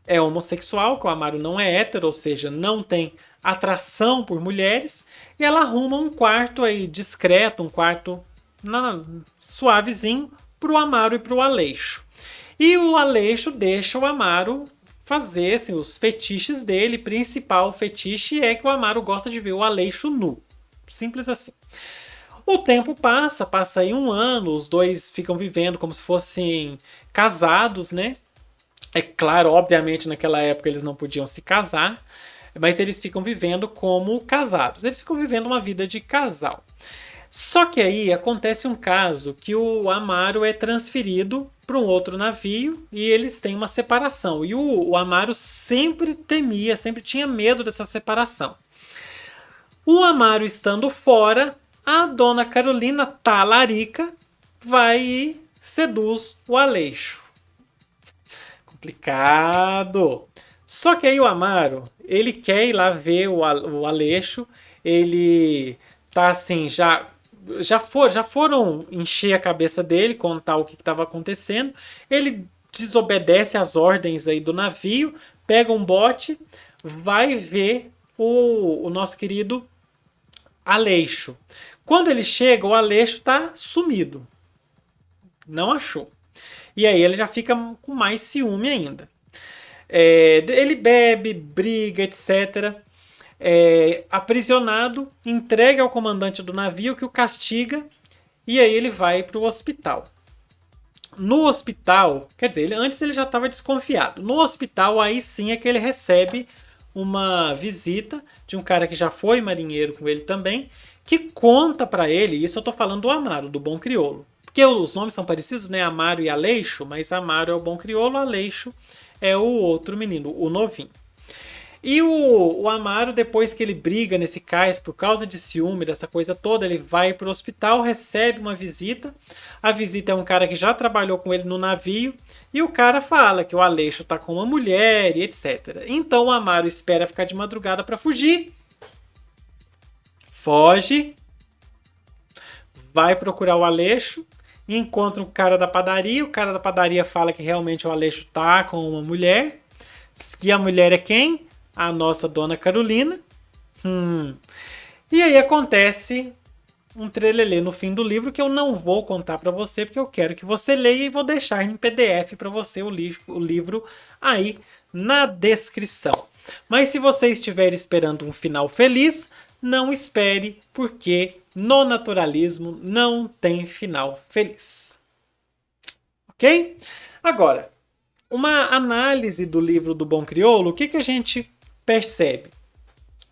é homossexual, que o Amaro não é hétero, ou seja, não tem atração por mulheres, e ela arruma um quarto aí discreto, um quarto suavezinho pro Amaro e pro Aleixo. E o Aleixo deixa o Amaro fazer assim, os fetiches dele. Principal fetiche é que o Amaro gosta de ver o Aleixo nu. Simples assim. O tempo passa aí um ano, os dois ficam vivendo como se fossem casados, né? É claro, obviamente naquela época eles não podiam se casar, mas eles ficam vivendo como casados. Eles ficam vivendo uma vida de casal. Só que aí acontece um caso que o Amaro é transferido para um outro navio e eles têm uma separação. E o Amaro sempre temia, sempre tinha medo dessa separação. O Amaro estando fora, a dona Carolina Talarica vai e seduz o Aleixo. Complicado. Só que aí o Amaro, ele quer ir lá ver o Aleixo, ele tá assim, já foram encher a cabeça dele, contar o que estava acontecendo. Ele desobedece às ordens aí do navio, pega um bote, vai ver o nosso querido Aleixo. Quando ele chega, o Aleixo tá sumido. Não achou. E aí ele já fica com mais ciúme ainda. Ele bebe, briga, etc. Aprisionado, entrega ao comandante do navio que o castiga E aí ele vai para o hospital. No hospital, quer dizer, antes ele já estava desconfiado. No hospital, aí sim é que ele recebe uma visita de um cara que já foi marinheiro com ele também, que conta para ele, isso eu tô falando do Amaro, do Bom Crioulo. Porque os nomes são parecidos, né? Amaro e Aleixo, mas Amaro é o Bom Crioulo, Aleixo é o outro menino, o novinho. E o Amaro, depois que ele briga nesse cais por causa de ciúme, dessa coisa toda, ele vai pro hospital, recebe uma visita. A visita é um cara que já trabalhou com ele no navio. E o cara fala que o Aleixo tá com uma mulher e etc. Então o Amaro espera ficar de madrugada para fugir. Foge. Vai procurar o Aleixo. Encontra o cara da padaria. O cara da padaria fala que realmente o Aleixo tá com uma mulher. Que a mulher é quem? A nossa dona Carolina. E aí acontece um trelelê no fim do livro que eu não vou contar para você porque eu quero que você leia e vou deixar em PDF para você o livro aí na descrição. Mas se você estiver esperando um final feliz, não espere porque no naturalismo não tem final feliz. Ok? Agora, uma análise do livro do Bom Crioulo, o que a gente percebe?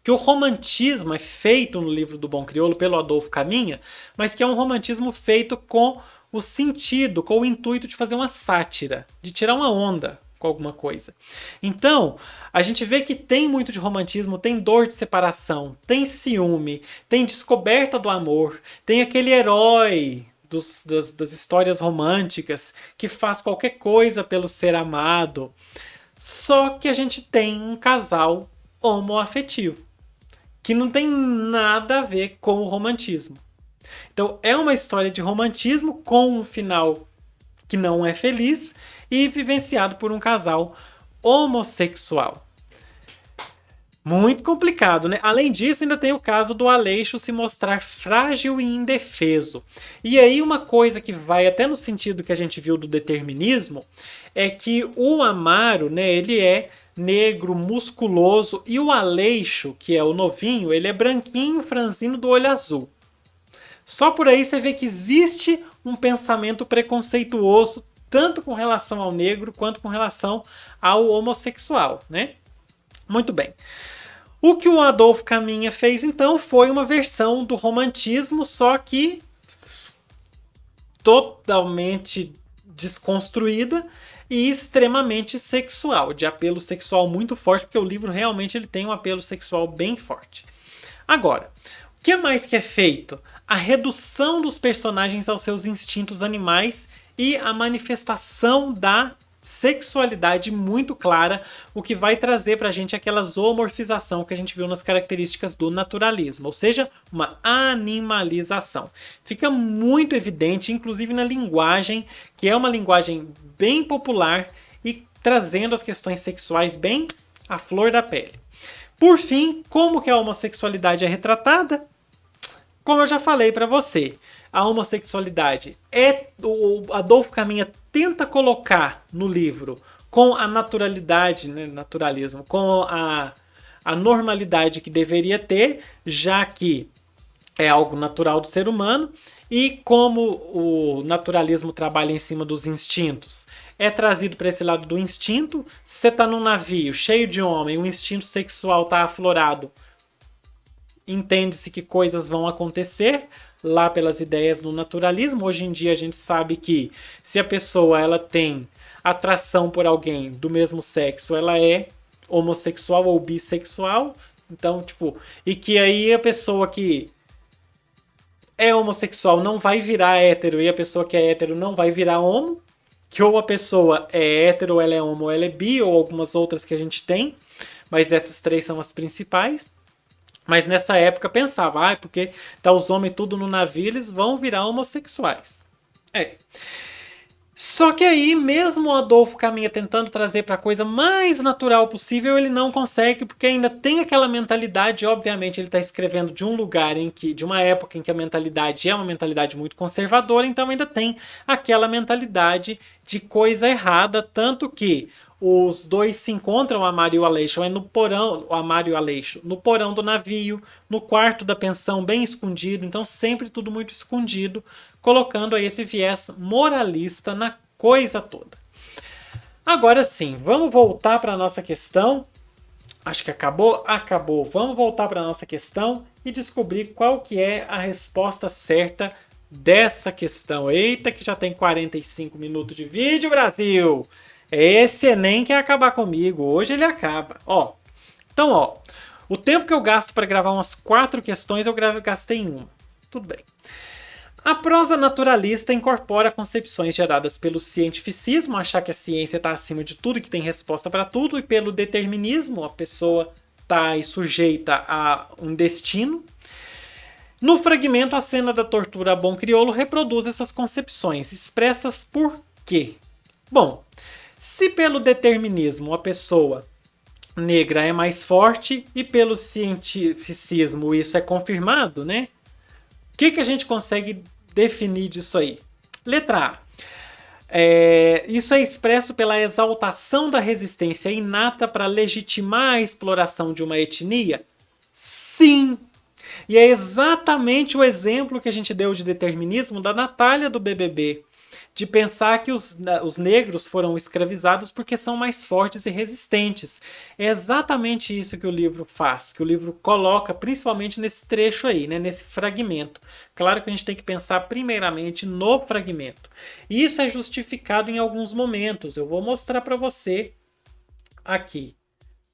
Que o romantismo é feito no livro do Bom Crioulo pelo Adolfo Caminha, mas que é um romantismo feito com o sentido, com o intuito de fazer uma sátira, de tirar uma onda com alguma coisa. Então, a gente vê que tem muito de romantismo, tem dor de separação, tem ciúme, tem descoberta do amor, tem aquele herói das histórias românticas que faz qualquer coisa pelo ser amado. Só que a gente tem um casal homoafetivo que não tem nada a ver com o romantismo. Então é uma história de romantismo com um final que não é feliz e vivenciado por um casal homossexual. Muito complicado, né? Além disso, ainda tem o caso do Aleixo se mostrar frágil e indefeso. E aí, uma coisa que vai até no sentido que a gente viu do determinismo é que o Amaro, né, ele é negro, musculoso, e o Aleixo, que é o novinho, ele é branquinho, franzino, do olho azul. Só por aí você vê que existe um pensamento preconceituoso, tanto com relação ao negro quanto com relação ao homossexual, né? Muito bem. O que o Adolfo Caminha fez então foi uma versão do romantismo, só que totalmente desconstruída e extremamente sexual, de apelo sexual muito forte, porque o livro realmente ele tem um apelo sexual bem forte. Agora, o que mais que é feito? A redução dos personagens aos seus instintos animais e a manifestação da sexualidade muito clara, o que vai trazer pra gente aquela zoomorfização que a gente viu nas características do naturalismo, ou seja, uma animalização. Fica muito evidente, inclusive na linguagem, que é uma linguagem bem popular e trazendo as questões sexuais bem à flor da pele. Por fim, como que a homossexualidade é retratada? Como eu já falei para você, a homossexualidade é o Adolfo Caminha tenta colocar no livro com a naturalidade, né, naturalismo, com a normalidade que deveria ter, já que é algo natural do ser humano, e como o naturalismo trabalha em cima dos instintos, é trazido para esse lado do instinto. Se você está num navio cheio de homem, o instinto sexual está aflorado, entende-se que coisas vão acontecer lá pelas ideias do naturalismo. Hoje em dia a gente sabe que se a pessoa ela tem atração por alguém do mesmo sexo, ela é homossexual ou bissexual. Então, tipo, e que aí a pessoa que é homossexual não vai virar hétero e a pessoa que é hétero não vai virar homo. Que ou a pessoa é hétero, ou ela é homo, ou ela é bi, ou algumas outras que a gente tem. Mas essas três são as principais. Mas nessa época pensava, porque tá os homens tudo no navio, eles vão virar homossexuais. É. Só que aí, mesmo o Adolfo Caminha tentando trazer para a coisa mais natural possível, ele não consegue, porque ainda tem aquela mentalidade. Obviamente, ele está escrevendo de um lugar em que, de uma época em que a mentalidade é uma mentalidade muito conservadora, então ainda tem aquela mentalidade de coisa errada, tanto que os dois se encontram, o Amaro e o Aleixo, é no porão, o Amaro e o Aleixo, no porão do navio, no quarto da pensão, bem escondido, então sempre tudo muito escondido, colocando aí esse viés moralista na coisa toda. Agora sim, vamos voltar para a nossa questão. Acho que acabou? Acabou. Vamos voltar para a nossa questão e descobrir qual que é a resposta certa dessa questão. Eita, que já tem 45 minutos de vídeo, Brasil! Esse Enem quer acabar comigo. Hoje ele acaba. Então, o tempo que eu gasto para gravar umas 4 questões, eu gastei em uma. Tudo bem. A prosa naturalista incorpora concepções geradas pelo cientificismo, achar que a ciência está acima de tudo e que tem resposta para tudo, e pelo determinismo, a pessoa está sujeita a um destino. No fragmento, a cena da tortura a bom crioulo reproduz essas concepções, expressas por quê? Bom, se pelo determinismo a pessoa negra é mais forte e pelo cientificismo isso é confirmado, né? O que a gente consegue definir disso aí? Letra A. Isso é expresso pela exaltação da resistência inata para legitimar a exploração de uma etnia? Sim! E é exatamente o exemplo que a gente deu de determinismo da Natália do BBB. De pensar que os negros foram escravizados porque são mais fortes e resistentes. É exatamente isso que o livro faz, que o livro coloca principalmente nesse trecho aí, né, nesse fragmento. Claro que a gente tem que pensar primeiramente no fragmento. E isso é justificado em alguns momentos. Eu vou mostrar para você aqui,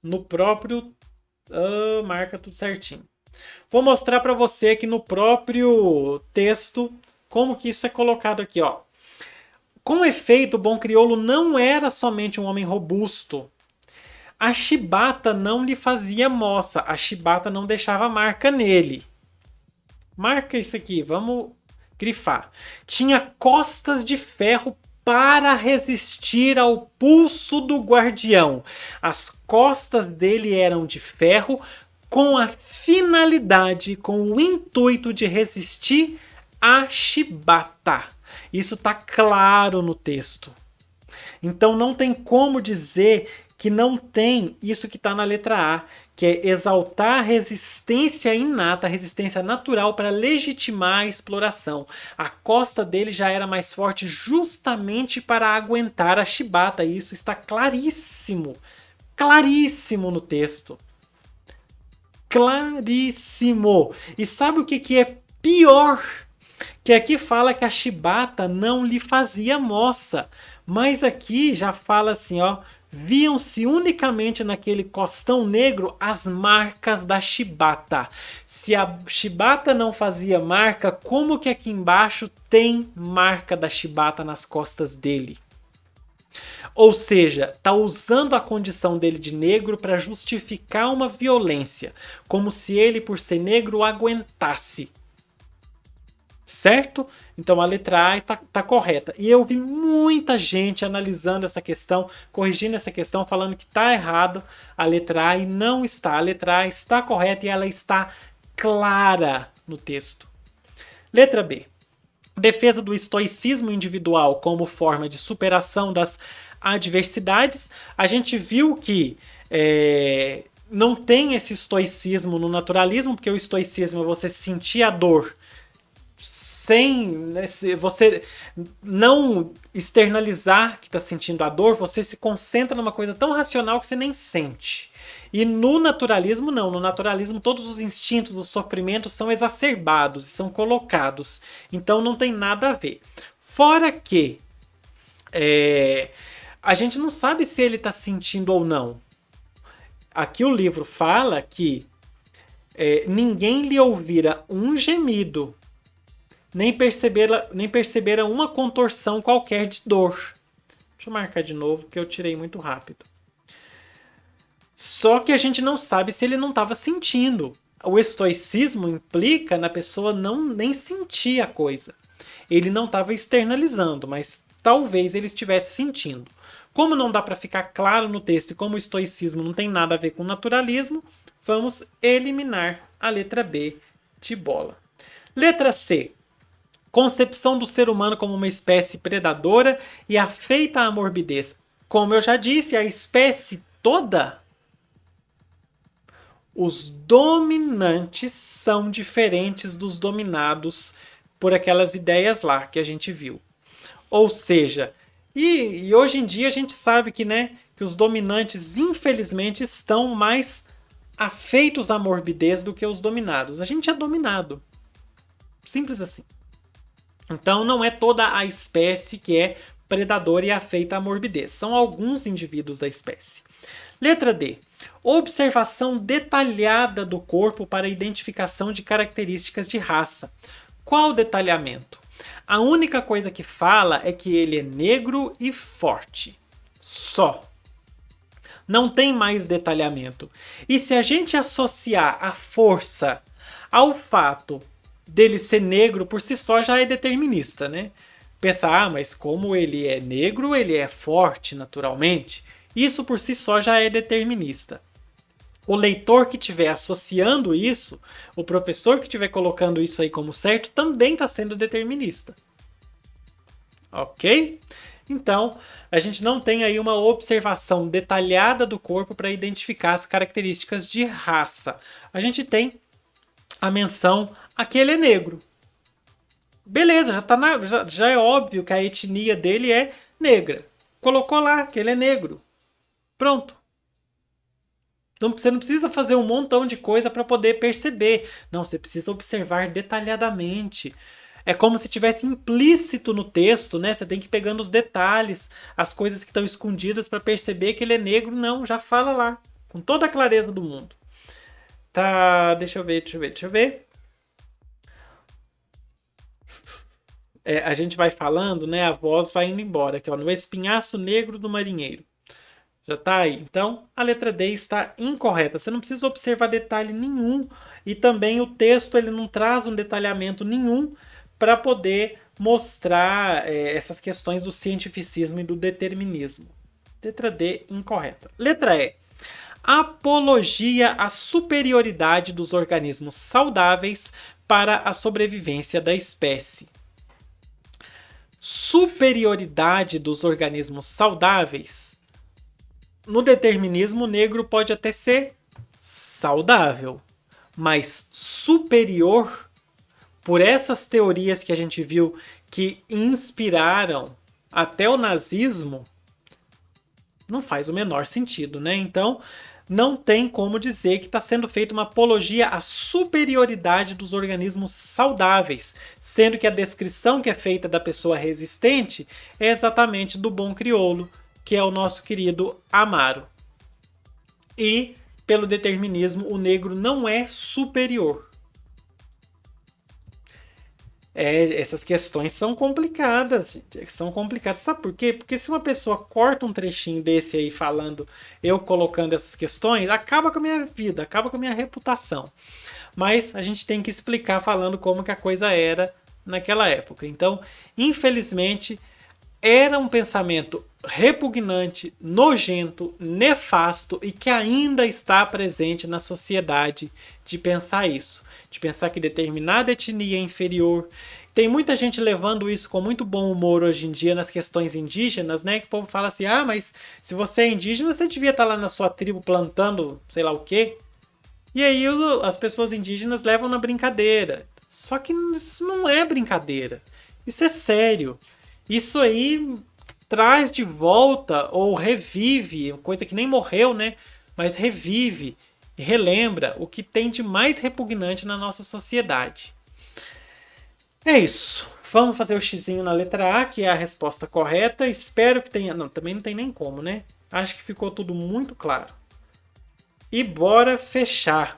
no próprio... marca tudo certinho. Vou mostrar para você aqui no próprio texto como que isso é colocado aqui, ó. Com efeito, o bom crioulo não era somente um homem robusto. A chibata não lhe fazia moça, a chibata não deixava marca nele. Marca isso aqui, vamos grifar. Tinha costas de ferro para resistir ao pulso do guardião. As costas dele eram de ferro com a finalidade, com o intuito de resistir à chibata. Isso está claro no texto. Então não tem como dizer que não tem isso que está na letra A, que é exaltar a resistência inata, a resistência natural para legitimar a exploração. A costa dele já era mais forte justamente para aguentar a chibata. E isso está claríssimo, claríssimo no texto. Claríssimo! E sabe o que é pior? Que aqui fala que a chibata não lhe fazia moça. Mas aqui já fala assim, ó. Viam-se unicamente naquele costão negro as marcas da chibata. Se a chibata não fazia marca, como que aqui embaixo tem marca da chibata nas costas dele? Ou seja, está usando a condição dele de negro para justificar uma violência, como se ele, por ser negro, aguentasse. Certo? Então a letra A está correta. E eu vi muita gente analisando essa questão, corrigindo essa questão, falando que está errado a letra A e não está. A letra A está correta e ela está clara no texto. Letra B. Defesa do estoicismo individual como forma de superação das adversidades. A gente viu que não tem esse estoicismo no naturalismo, porque o estoicismo é você sentir a dor sem você não externalizar que está sentindo a dor, você se concentra numa coisa tão racional que você nem sente. E no naturalismo, não. No naturalismo, todos os instintos do sofrimento são exacerbados e são colocados. Então, não tem nada a ver. Fora que a gente não sabe se ele está sentindo ou não. Aqui o livro fala que ninguém lhe ouvira um gemido, nem percebera uma contorção qualquer de dor. Deixa eu marcar de novo, porque eu tirei muito rápido. Só que a gente não sabe se ele não estava sentindo. O estoicismo implica na pessoa nem sentir a coisa. Ele não estava externalizando, mas talvez ele estivesse sentindo. Como não dá para ficar claro no texto e como o estoicismo não tem nada a ver com o naturalismo, vamos eliminar a letra B de bola. Letra C. Concepção do ser humano como uma espécie predadora e afeita à morbidez. Como eu já disse, a espécie toda. Os dominantes são diferentes dos dominados por aquelas ideias lá que a gente viu. Ou seja, e hoje em dia a gente sabe que, né, que os dominantes, infelizmente, estão mais afeitos à morbidez do que os dominados. A gente é dominado. Simples assim. Então não é toda a espécie que é predadora e afeita à morbidez. São alguns indivíduos da espécie. Letra D. Observação detalhada do corpo para identificação de características de raça. Qual detalhamento? A única coisa que fala é que ele é negro e forte. Só. Não tem mais detalhamento. E se a gente associar a força ao fato dele ser negro, por si só já é determinista, né? Pensar, mas como ele é negro, ele é forte naturalmente. Isso por si só já é determinista. O leitor que estiver associando isso, o professor que estiver colocando isso aí como certo, também está sendo determinista. Ok? Então, a gente não tem aí uma observação detalhada do corpo para identificar as características de raça. A gente tem a menção a que ele é negro. Beleza, já é óbvio que a etnia dele é negra. Colocou lá que ele é negro. Pronto. Você não precisa fazer um montão de coisa para poder perceber. Não, você precisa observar detalhadamente. É como se tivesse implícito no texto, né? Você tem que ir pegando os detalhes, as coisas que estão escondidas para perceber que ele é negro. Não, já fala lá, com toda a clareza do mundo. Tá, deixa eu ver. A gente vai falando, né? A voz vai indo embora. Aqui, ó, no espinhaço negro do marinheiro. Já tá aí. Então, a letra D está incorreta. Você não precisa observar detalhe nenhum. E também o texto ele não traz um detalhamento nenhum para poder mostrar essas questões do cientificismo e do determinismo. Letra D, incorreta. Letra E. Apologia à superioridade dos organismos saudáveis para a sobrevivência da espécie. Superioridade dos organismos saudáveis. No determinismo, o negro pode até ser saudável, mas superior, por essas teorias que a gente viu que inspiraram até o nazismo, não faz o menor sentido, né? Então, não tem como dizer que está sendo feita uma apologia à superioridade dos organismos saudáveis, sendo que a descrição que é feita da pessoa resistente é exatamente do bom crioulo, que é o nosso querido Amaro. E, pelo determinismo, o negro não é superior. Essas questões são complicadas, gente. São complicadas. Sabe por quê? Porque se uma pessoa corta um trechinho desse aí falando, eu colocando essas questões, acaba com a minha vida, acaba com a minha reputação. Mas a gente tem que explicar falando como que a coisa era naquela época. Então, infelizmente, era um pensamento repugnante, nojento, nefasto e que ainda está presente na sociedade de pensar isso. De pensar que determinada etnia é inferior. Tem muita gente levando isso com muito bom humor hoje em dia nas questões indígenas, né? Que o povo fala assim, mas se você é indígena, você devia estar lá na sua tribo plantando sei lá o quê. E aí as pessoas indígenas levam na brincadeira. Só que isso não é brincadeira. Isso é sério. Isso aí traz de volta ou revive, coisa que nem morreu, né? Mas revive e relembra o que tem de mais repugnante na nossa sociedade. É isso. Vamos fazer o xizinho na letra A, que é a resposta correta. Espero que tenha... Não, também não tem nem como, né? Acho que ficou tudo muito claro. E bora fechar.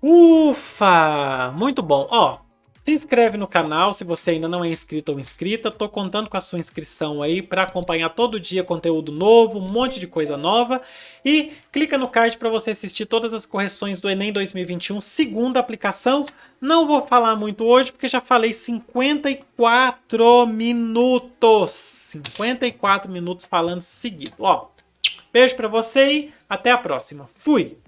Ufa! Muito bom. Se inscreve no canal se você ainda não é inscrito ou inscrita. Tô contando com a sua inscrição aí para acompanhar todo dia conteúdo novo, um monte de coisa nova. E clica no card para você assistir todas as correções do Enem 2021, segunda aplicação. Não vou falar muito hoje porque já falei 54 minutos. 54 minutos falando seguido. Beijo para você e até a próxima. Fui!